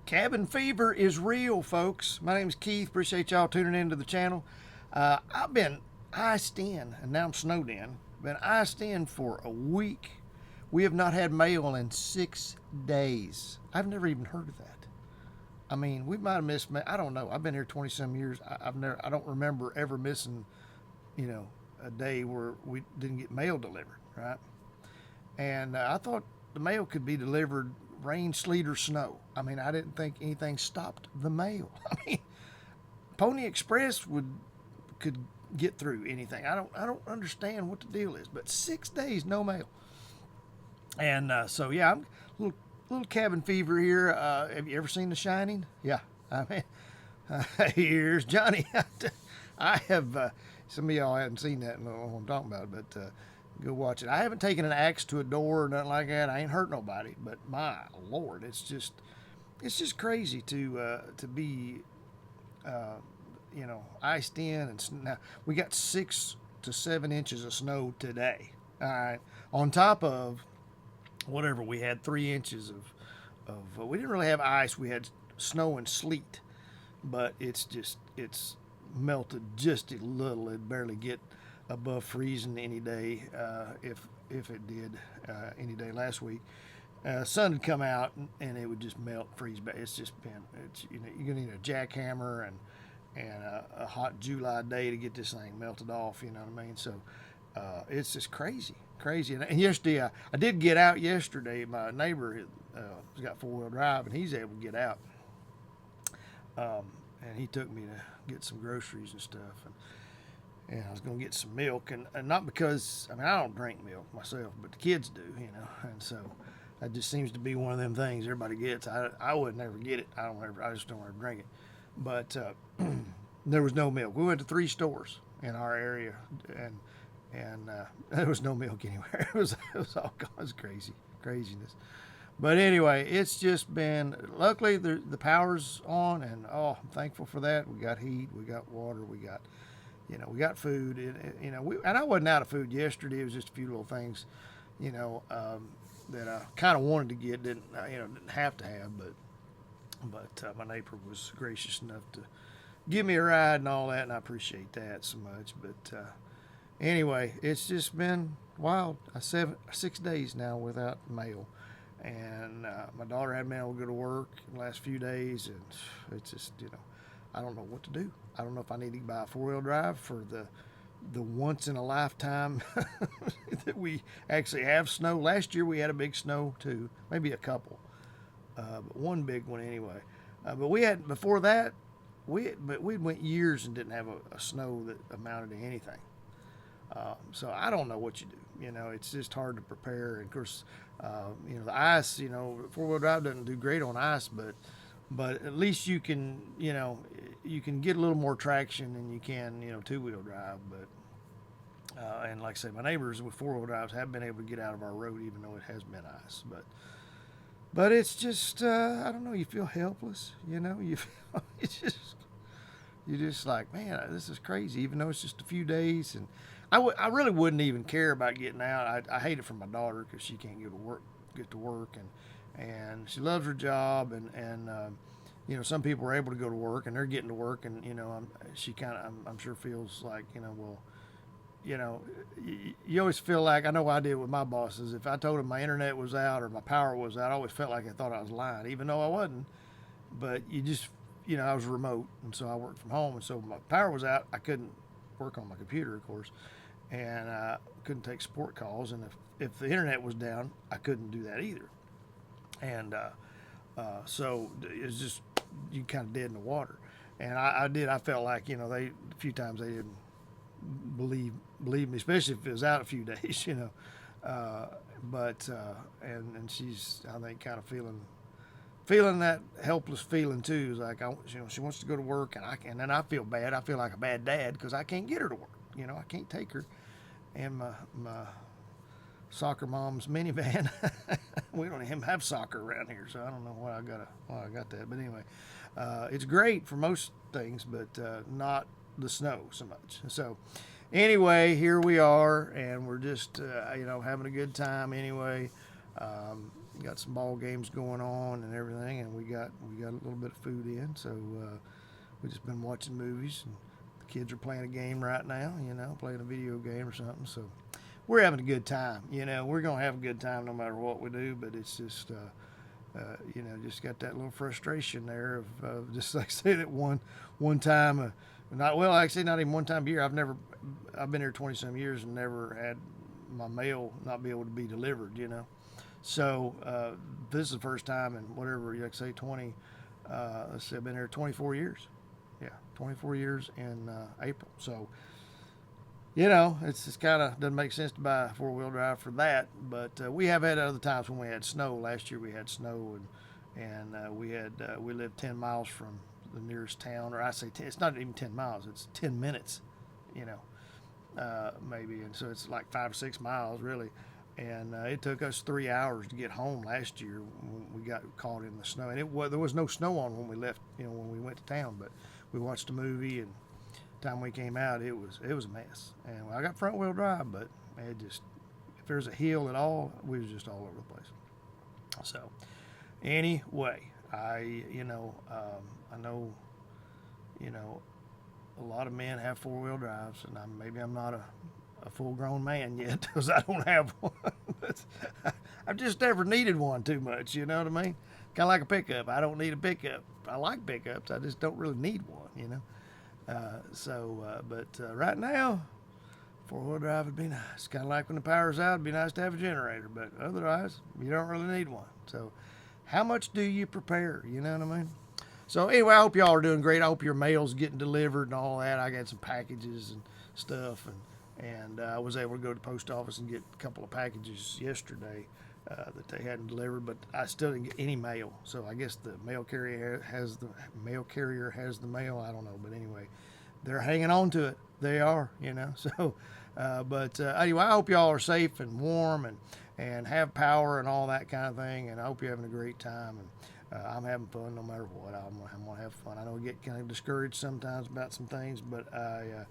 Cabin fever is real, folks. My name's Keith. Appreciate y'all tuning into the channel. I've been iced in, and now I'm snowed in. Been iced in for a week. We have not had mail in 6 days. I've never even heard of that. I mean, we might have missed. I don't know. I've been here 20 some years. I don't remember ever missing, a day where we didn't get mail delivered, right? And I thought the mail could be delivered rain, sleet, or snow. I mean, I didn't think anything stopped the mail. I mean, Pony Express could get through anything. I don't understand what the deal is. But 6 days no mail, and so yeah, I'm little cabin fever here. Have you ever seen The Shining? Yeah, I mean, here's Johnny. I have. Some of y'all haven't seen that and don't know what I'm talking about, but go watch it. I haven't taken an axe to a door or nothing like that. I ain't hurt nobody, but my lord, it's just crazy to be iced in. And now we got 6 to 7 inches of snow today. All right, on top of whatever we had, 3 inches of we didn't really have ice. We had snow and sleet, but it's melted just a little. It barely get above freezing any day, if it did any day last week. Sun would come out and it would just melt, freeze back. You're gonna need a jackhammer and a hot July day to get this thing melted off. You know what I mean? So it's just crazy. And yesterday I did get out yesterday. My neighbor has got 4-wheel drive and he's able to get out. And he took me to get some groceries and stuff. And I was going to get some milk, and not because, I don't drink milk myself, but the kids do, and so that just seems to be one of them things everybody gets. I would never get it. I just don't ever drink it. But there was no milk. We went to 3 stores in our area, and there was no milk anywhere. It was all gone. It was craziness. But anyway, it's just been, luckily the power's on, and I'm thankful for that. We got heat, we got water, we got food. And I wasn't out of food yesterday. It was just a few little things, that I kind of wanted to get, didn't have to have, but my neighbor was gracious enough to give me a ride and all that, and I appreciate that so much. But anyway, it's just been wild. 6 days now without mail. And my daughter hadn't been able to go to work the last few days, and it's just, I don't know what to do. I don't know if I need to buy a 4-wheel drive for the once in a lifetime that we actually have snow. Last year we had a big snow too, maybe a couple, but one big one anyway. But we had, before that, we went years and didn't have a snow that amounted to anything. So I don't know what you do. It's just hard to prepare. And of course, the ice, 4-wheel drive doesn't do great on ice, but at least you can, you can get a little more traction than you can, 2-wheel drive. But and like I say, my neighbors with 4-wheel drives have been able to get out of our road, even though it has been ice. But it's just, I don't know. You feel helpless, You feel, you're just like, man, this is crazy. Even though it's just a few days, and I really wouldn't even care about getting out. I hate it for my daughter because she can't get to work, and she loves her job, and some people are able to go to work and they're getting to work, and she kind of, I'm sure feels like, you always feel like, I know I did with my bosses. If I told them my internet was out or my power was out, I always felt like I thought I was lying, even though I wasn't. But you just, I was remote, and so I worked from home, and so my power was out. I couldn't work on my computer, of course, and I couldn't take support calls, and if the internet was down, I couldn't do that either. And so it's just, you kind of dead in the water. And I felt like, a few times they didn't believe me, especially if it was out a few days, but and she's, I think, kind of feeling that helpless feeling too. Is like, she wants to go to work, and then I feel bad. I feel like a bad dad because I can't get her to work. I can't take her, and my soccer mom's minivan. We don't even have soccer around here, so I don't know why I got that. But anyway, it's great for most things, but not the snow so much. So anyway, here we are, and we're just having a good time anyway. got some ball games going on and everything, and we got a little bit of food in. So we just been watching movies, and the kids are playing a game right now. Playing a video game or something. So we're having a good time. We're gonna have a good time no matter what we do. But it's just just got that little frustration there of just like I say that one time, actually not even one time a year. I've been here 20 some years and never had my mail not be able to be delivered. So this is the first time in whatever, like say 20. Let's see, I've been here 24 years. Yeah, 24 years in April. So it's just kind of doesn't make sense to buy a 4-wheel drive for that. But we have had other times when we had snow. Last year we had snow, and we lived 10 miles from the nearest town, or I say 10, it's not even 10 miles. It's 10 minutes, maybe, and so it's like 5 or 6 miles really. And it took us 3 hours to get home last year when we got caught in the snow. And there was no snow on when we left, when we went to town. But we watched a movie, and time we came out, it was a mess. And I got front wheel drive, but it just, if there's a hill at all, we was just all over the place. So anyway, I know a lot of men have 4-wheel drives, and maybe I'm not a full-grown man yet because I don't have one. But I've just never needed one too much. You know what I mean? Kind of like a pickup. I don't need a pickup. I like pickups. I just don't really need one. But right now, 4-wheel drive would be nice. Kind of like when the power's out, it'd be nice to have a generator. But otherwise, you don't really need one. So how much do you prepare? You know what I mean? So anyway, I hope y'all are doing great. I hope your mail's getting delivered and all that. I got some packages and stuff, and I was able to go to the post office and get a couple of packages yesterday that they hadn't delivered, but I still didn't get any mail. So I guess the mail carrier has the mail. I don't know, but anyway, they're hanging on to it. They are, So, anyway, I hope y'all are safe and warm and have power and all that kind of thing. And I hope you're having a great time. And I'm having fun no matter what. I'm gonna have fun. I know I get kind of discouraged sometimes about some things, but I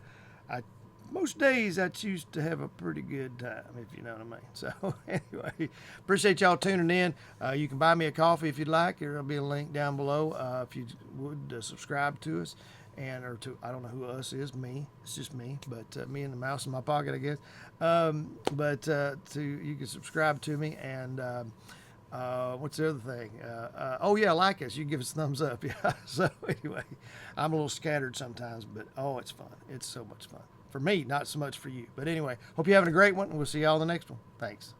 most days I choose to have a pretty good time, if you know what I mean. So anyway, appreciate y'all tuning in. You can buy me a coffee if you'd like. There'll be a link down below if you would subscribe to us. I don't know who us is, me. It's just me, but me and the mouse in my pocket, I guess. You can subscribe to me, and what's the other thing? Like us. You can give us a thumbs up. Yeah. So anyway, I'm a little scattered sometimes, but it's fun. It's so much fun. For me, not so much for you. But anyway, hope you're having a great one, and we'll see y'all in the next one. Thanks.